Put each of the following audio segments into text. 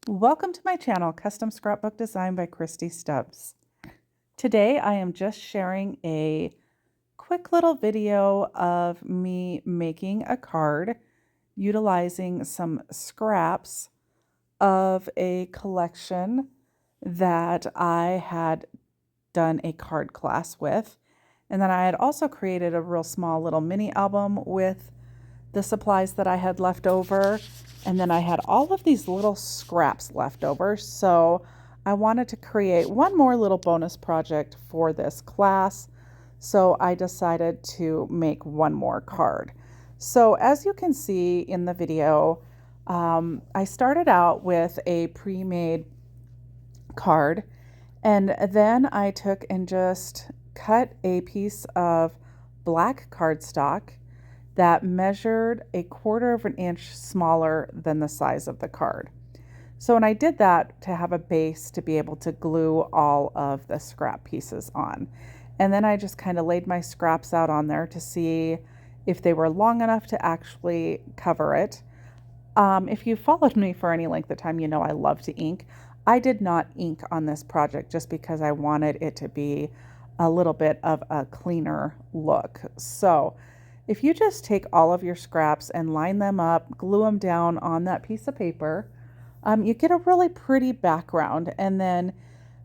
Welcome to my channel, Custom Scrapbook Design by Christy Stubbs. Today I am just sharing a quick little video of me making a card utilizing some scraps of a collection that I had done a card class with. And then I had also created a real small little mini album with the supplies that I had left over. And then I had all of these little scraps left over. So I wanted to create one more little bonus project for this class. So I decided to make one more card. So as you can see in the video, I started out with a pre-made card, and then I took and just cut a piece of black cardstock that measured 1/4 of an inch smaller than the size of the card. So, and I did that to have a base to be able to glue all of the scrap pieces on. And then I just kind of laid my scraps out on there to see if they were long enough to actually cover it. If you followed me for any length of time, you know I love to ink. I did not ink on this project just because I wanted it to be a little bit of a cleaner look. So if you just take all of your scraps and line them up, glue them down on that piece of paper, you get a really pretty background. And then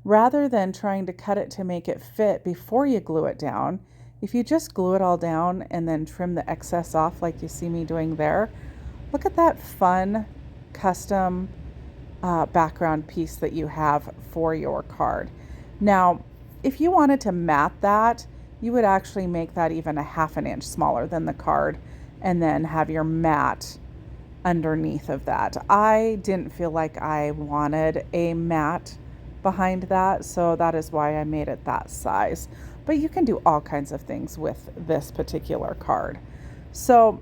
rather than trying to cut it to make it fit before you glue it down, if you just glue it all down and then trim the excess off like you see me doing there, look at that fun custom background piece that you have for your card. Now, if you wanted to mat that, you would actually make that even a 1/2 inch smaller than the card and then have your mat underneath of that. I didn't feel like I wanted a mat behind that, so that is why I made it that size. But you can do all kinds of things with this particular card. So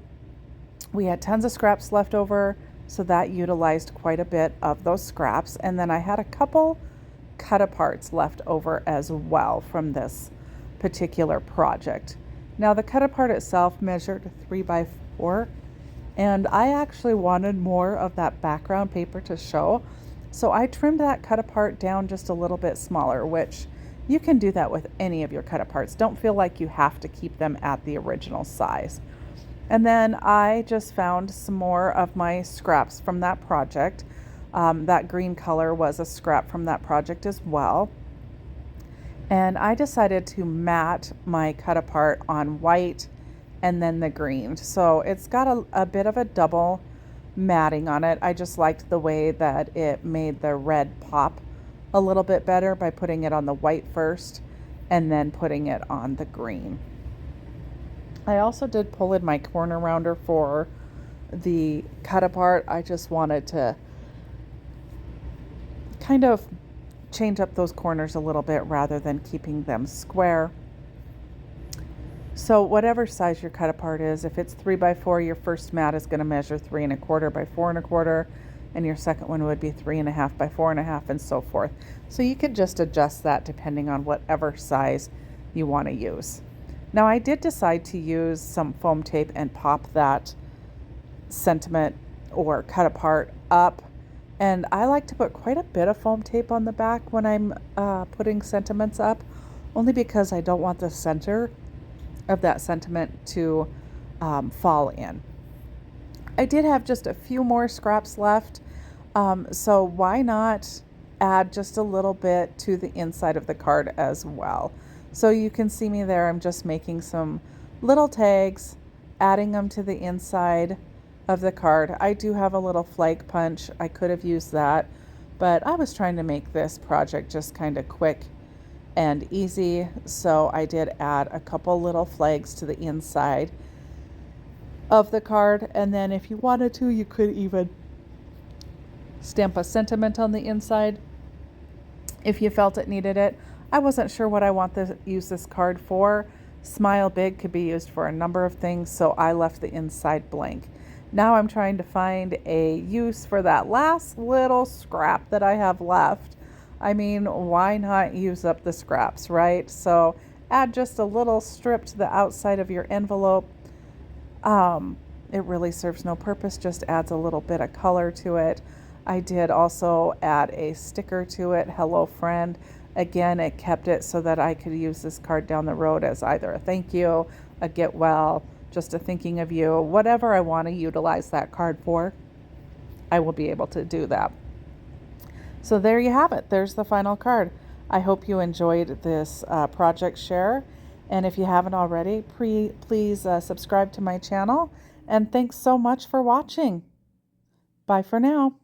we had tons of scraps left over, so that utilized quite a bit of those scraps. And then I had a couple cut aparts left over as well from this particular project. Now the cut apart itself measured 3 by 4, and I actually wanted more of that background paper to show. So I trimmed that cut apart down just a little bit smaller, which you can do that with any of your cut aparts. Don't feel like you have to keep them at the original size. And then I just found some more of my scraps from that project. That green color was a scrap from that project as well. And I decided to mat my cut apart on white and then the green. So it's got a bit of a double matting on it. I just liked the way that it made the red pop a little bit better by putting it on the white first and then putting it on the green. I also did pull in my corner rounder for the cut apart. I just wanted to kind of change up those corners a little bit rather than keeping them square. So whatever size your cut apart is, if it's 3 by 4, your first mat is going to measure 3 1/4 by 4 1/4, and your second one would be 3 1/2 by 4 1/2, and so forth. So you could just adjust that depending on whatever size you want to use. Now I did decide to use some foam tape and pop that sentiment or cut apart up. And I like to put quite a bit of foam tape on the back when I'm putting sentiments up, only because I don't want the center of that sentiment to fall in. I did have just a few more scraps left, so why not add just a little bit to the inside of the card as well. So you can see me there, I'm just making some little tags, adding them to the inside of the card. I do have a little flag punch. I could have used that, but I was trying to make this project just kind of quick and easy, so I did add a couple little flags to the inside of the card. And then if you wanted to, you could even stamp a sentiment on the inside if you felt it needed it. I wasn't sure what I want to use this card for. Smile Big could be used for a number of things, so I left the inside blank. Now I'm trying to find a use for that last little scrap that I have left. I mean, why not use up the scraps, right? So add just a little strip to the outside of your envelope. It really serves no purpose, just adds a little bit of color to it. I did also add a sticker to it, Hello Friend. Again, it kept it so that I could use this card down the road as either a thank you, a get well, just a thinking of you, whatever I want to utilize that card for, I will be able to do that. So there you have it. There's the final card. I hope you enjoyed this project share. And if you haven't already, please subscribe to my channel. And thanks so much for watching. Bye for now.